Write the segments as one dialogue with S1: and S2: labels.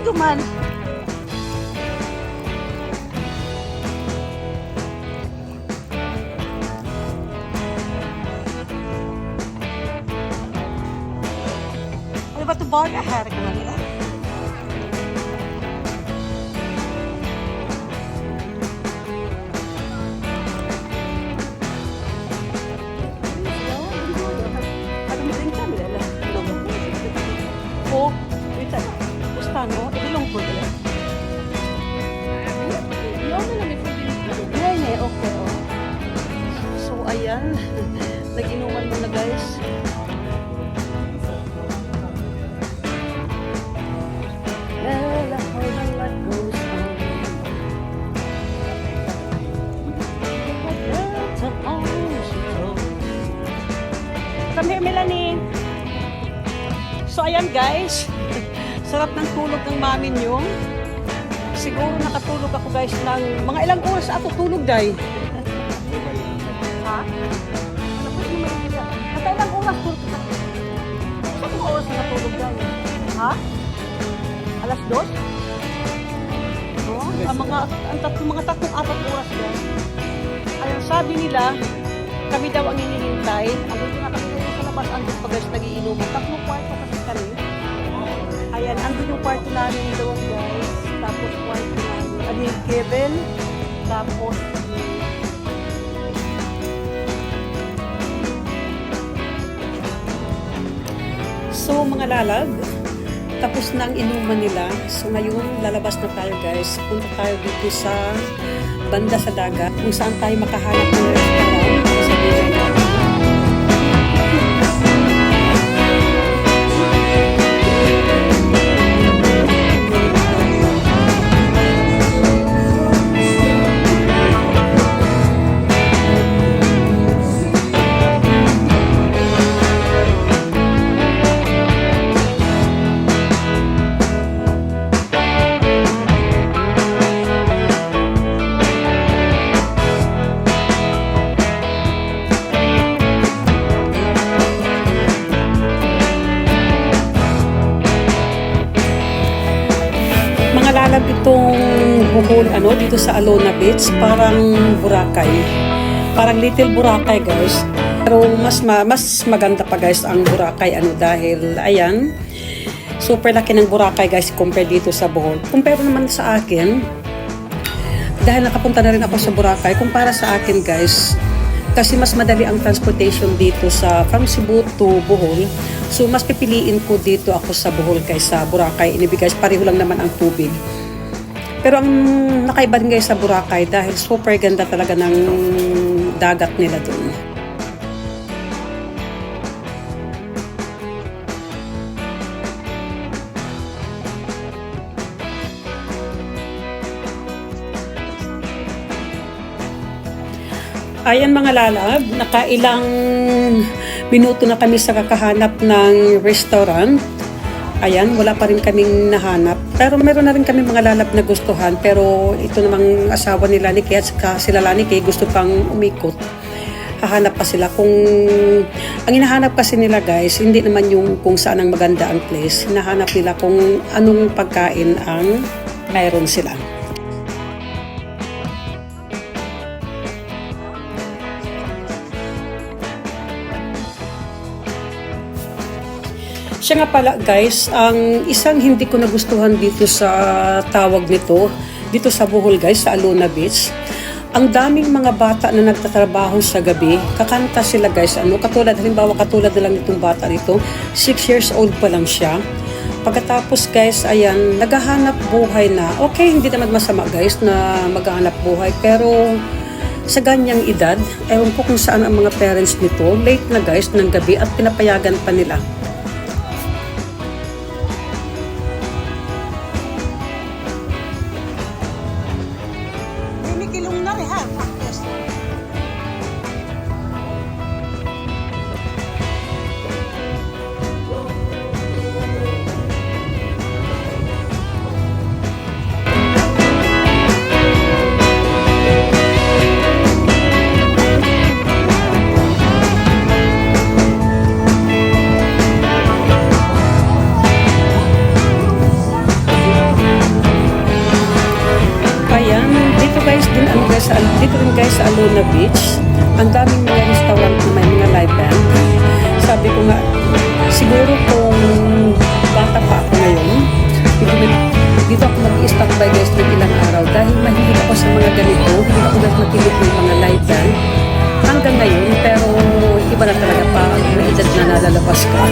S1: duman. Ano ba ito ba? Ahari ka na nila. Oh, wait a Gusto mo? Ibilong po nila. Hindi, okay. Oh. So, ayan. Nag-inuman mo na, guys. Come here, Melanie. So, ayan guys. Sarap ng tulog ng mami nyo. Siguro nakatulog ako guys ng mga ilang oras ako tulog day. Ha? Ano po yung may At ilang oras tulog ka? Saan mga oras nakatulog day? Ha? Alas 2? No? Mga tatlong 4 oras yan. Ayun, sabi nila, kami daw ang hinihintay. Andun na kami sa labas, andun pa guys, nagiinuman. 3 kwarto kasi kami. Ayan, andun yung kwarto namin doon guys. Tapos kwarto namin. Ano yung Kevin? Tapos so mga lalag, tapos na ang inuman nila. So ngayon, lalabas na tayo guys. Punta tayo dito sa banda sa dagat kung saan tayo makahanap ng restaurant sa Bigay. Nalalag itong Bohol, dito sa Alona Beach, parang Boracay. Parang Little Boracay, guys. Pero mas maganda pa, guys, ang Boracay, dahil, ayan, super laki ng Boracay, guys, compare dito sa Bohol. Compare naman sa akin, dahil nakapunta na rin ako sa Boracay, kumpara sa akin, guys, kasi mas madali ang transportation dito from Cebu to Bohol. So, mas pipiliin ko dito ako sa Bohol kaysa Boracay. Guys, pareho lang naman ang tubig. Pero ang nakaiba din guys sa Boracay dahil super ganda talaga ng dagat nila doon. Ayan mga lalab, nakailang minuto na kami sa kakahanap ng restaurant. Ayan, wala pa rin kaming nahanap. Pero meron na rin kami mga lalab na gustuhan. Pero ito namang asawa ni Lanike at sila Lanike gusto pang umikot. Hahanap pa sila. Ang hinahanap kasi nila guys, hindi naman yung kung saan ang maganda ang place. Hinahanap nila kung anong pagkain ang mayroon sila. Siya nga pala guys, ang isang hindi ko nagustuhan dito sa tawag nito, dito sa Bohol guys, sa Alona Beach, ang daming mga bata na nagtatrabaho sa gabi, kakanta sila guys, katulad na lang itong bata nito, 6 years old pa lang siya. Pagkatapos guys, ayan, naghahanap buhay na, okay, hindi naman masama guys na maghahanap buhay, pero sa ganyang edad, ewan ko kung saan ang mga parents nito, late na guys ng gabi at pinapayagan pa nila. guys din, dito rin guys sa Alona Beach, ang daming mga restaurant na may mga live band. Sabi ko nga, siguro kung bata pa ako ngayon, dito ako mag-i-stop by guys ng ilang araw dahil mahilig ako sa mga ganito, hindi ako nagmakilig ng mga live band hanggang ngayon, pero iba na talaga pa, may edad na nalalabas ka.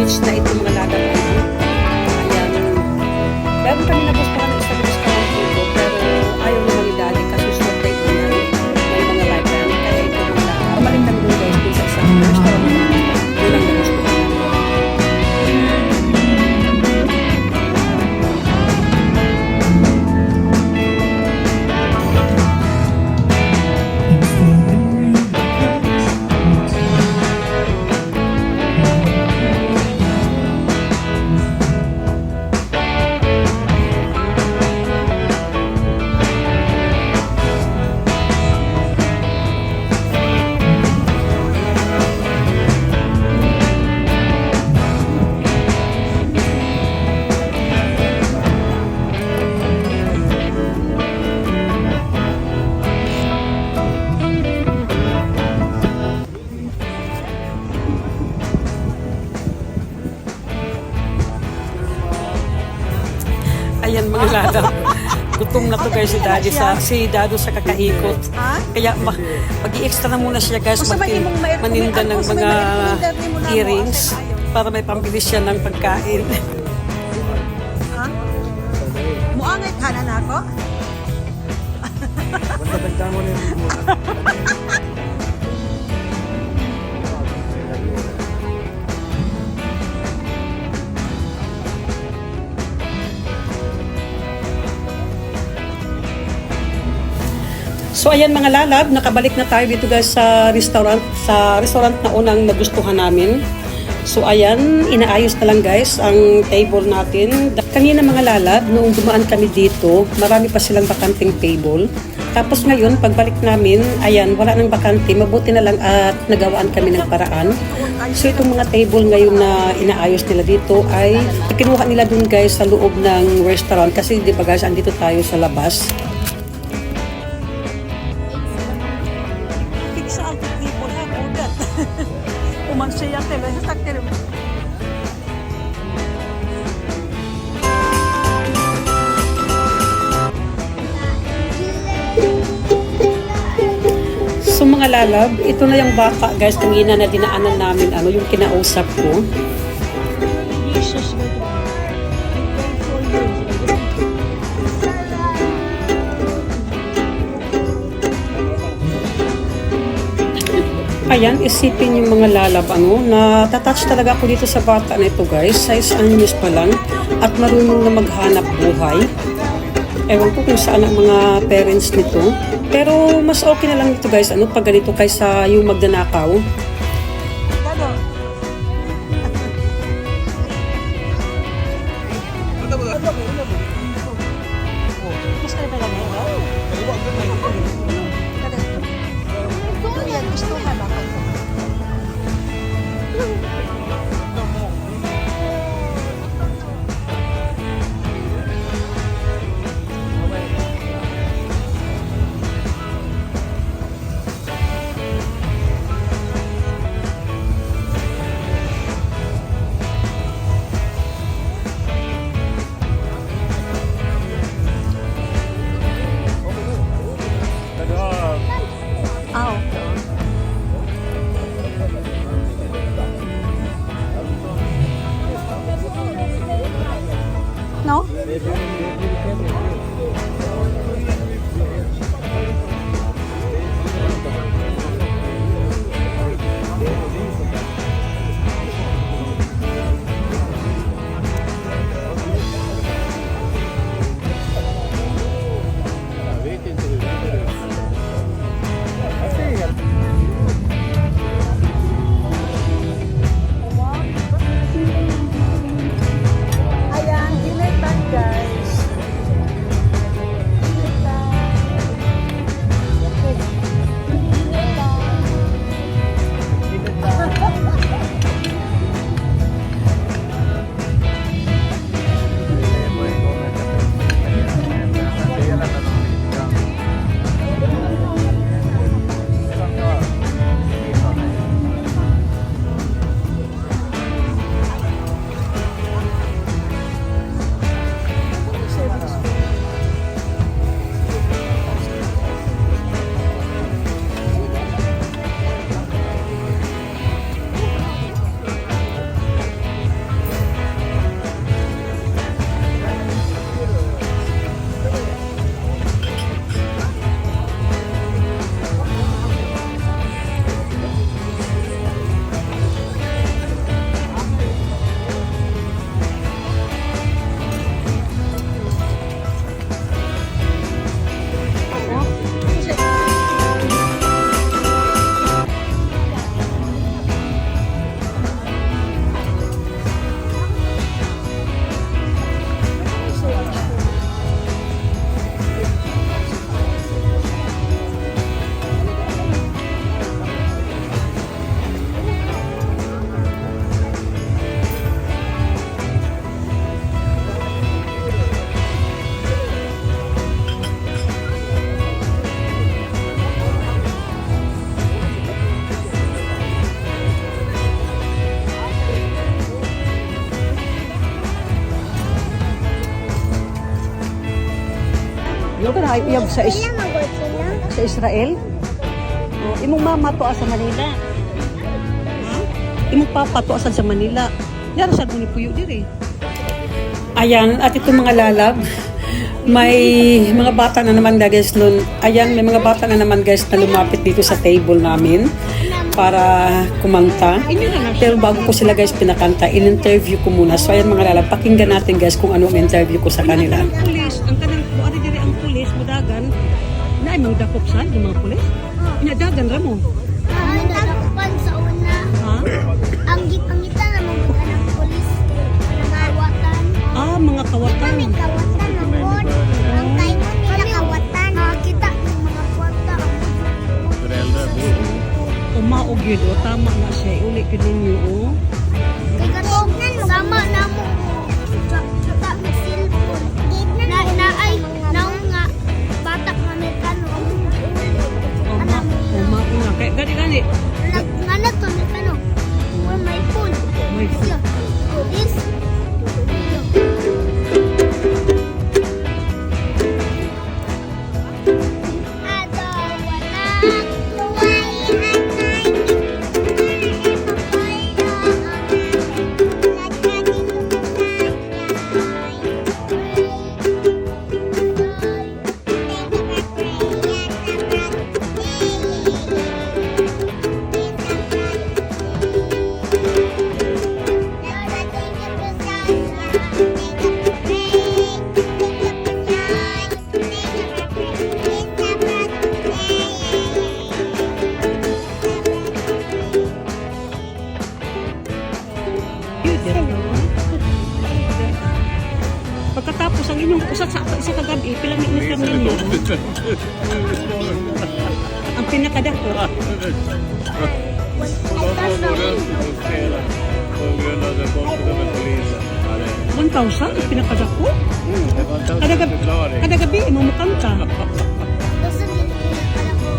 S1: Beach na ito mga lalaki. Ayan. Meron kami nagustuhan ng isang restaurant dito, pero ayaw naman ni Daddy kasi sobrang inay. May mga live band. Kaya ito mga lalaki. Kumaling kami doon guys dun sa isang restaurant. Yun ang nagustuhan namin. Ayan mga lalab. Gutom na to guys si Dado sa kakaikot. Kaya mag-i-extra na muna siya guys maninda ng mga earrings para may pambili siya ng pagkain.
S2: Muangay ka na ako?
S1: So ayan mga lalab, nakabalik na tayo dito guys sa restaurant na unang nagustuhan namin. So ayan, inaayos na lang guys ang table natin. Kanina mga lalab, noong dumaan kami dito, marami pa silang bakanting table. Tapos ngayon, pagbalik namin, ayan, wala nang bakante. Mabuti na lang at nagawaan kami ng paraan. So itong mga table ngayon na inaayos nila dito ay kinuha nila dun guys sa loob ng restaurant. Kasi di ba guys, andito tayo sa labas. So mga lalab, ito na yung baka guys, kanina na dinaanan namin, yung kinausap ko. Ayan, isipin yung mga lalab, na-touch talaga ako dito sa bata na ito guys. 6 anyos pa lang at marunong na maghanap buhay. Ewan ko kung saan ang mga parents nito. Pero mas okay na lang ito guys, pag ganito kaysa yung magdanakaw.
S2: Gano? Mas kaya lang ngayon? Yan, gusto ka ba? Ah, okay. No? Ayan, dilitan guys.
S1: Yung ka na iyab sa Israel? Oh, imong mama to sa Manila. Ha? Imong papa to sa Manila. Yara sa ni puyo diri. Ayan, at itong mga lalab, may mga bata na naman guys nun. Ayan, may mga bata na naman guys na lumapit dito sa table namin para kumanta. Pero bago ko sila guys pinakanta, in-interview ko muna. So ayan mga lalab, pakinggan natin guys kung ano ang interview ko sa kanila. Ang pulis, ang kanang kuari diri ang pulis, mudagan, na ay mga dakop sa yung mga pulis? Inadagan ra mo.
S3: Nadakupan sa una.
S1: Ha?
S3: Ang gipangitan naman mga anak polis. Kawatan.
S1: Ah, mga kawatan.
S3: Kami kawatan naman. Ang kain mo nila kawatan. Nakakita ng mga kwarta.
S1: Umaog yun, o tama na siya. Uli ka ninyo, o.
S3: Kagatignan mo. Sama na mo. Tsaka may cellphone. Na ay, naong nga. Batak na Amerikano.
S1: Umaog na. Kaya gani-gani.
S3: Nangat to Amerikano. Or my phone.
S1: My phone.
S3: Yeah. This.
S1: Pilang minutes lang ninyo. Ang pinakadako.
S4: På grund av den bortgångna polisen. Ja, det
S1: 1,000 ang pinakadako.
S4: det var en
S1: Kada
S4: taskig
S1: gabi,
S4: förklaring.
S1: kada gabi mo mukanta.
S3: Gusto din pinakala ko.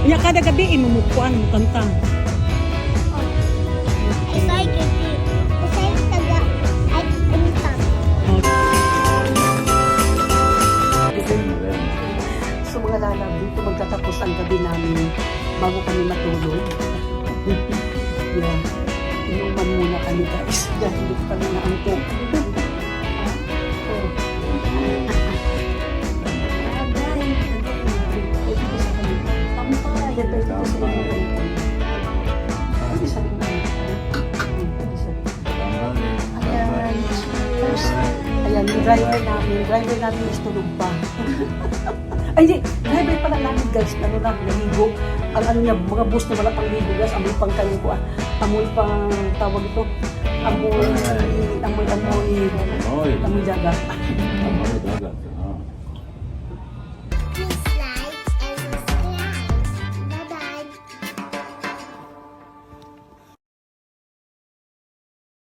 S1: Nya kada gabi mo mukuan mukanta.
S3: Isay kiti. Isay taga. Ay, umitan.
S1: So mga lalab, dito magtatapos ang gabi namin bago kami matulog. Yeah. Inuman muna kami guys dahil hindi kami naantok. Ayan, yung driver namin is tulog pa. Ay, hindi, driver pala namin guys, ano lang, naligo. Ang ano niya, mga bus na wala pang ligo guys, amoy pang kayo ko amoy pang tawag ito, amoy jaga.
S4: Oj,
S1: Amoy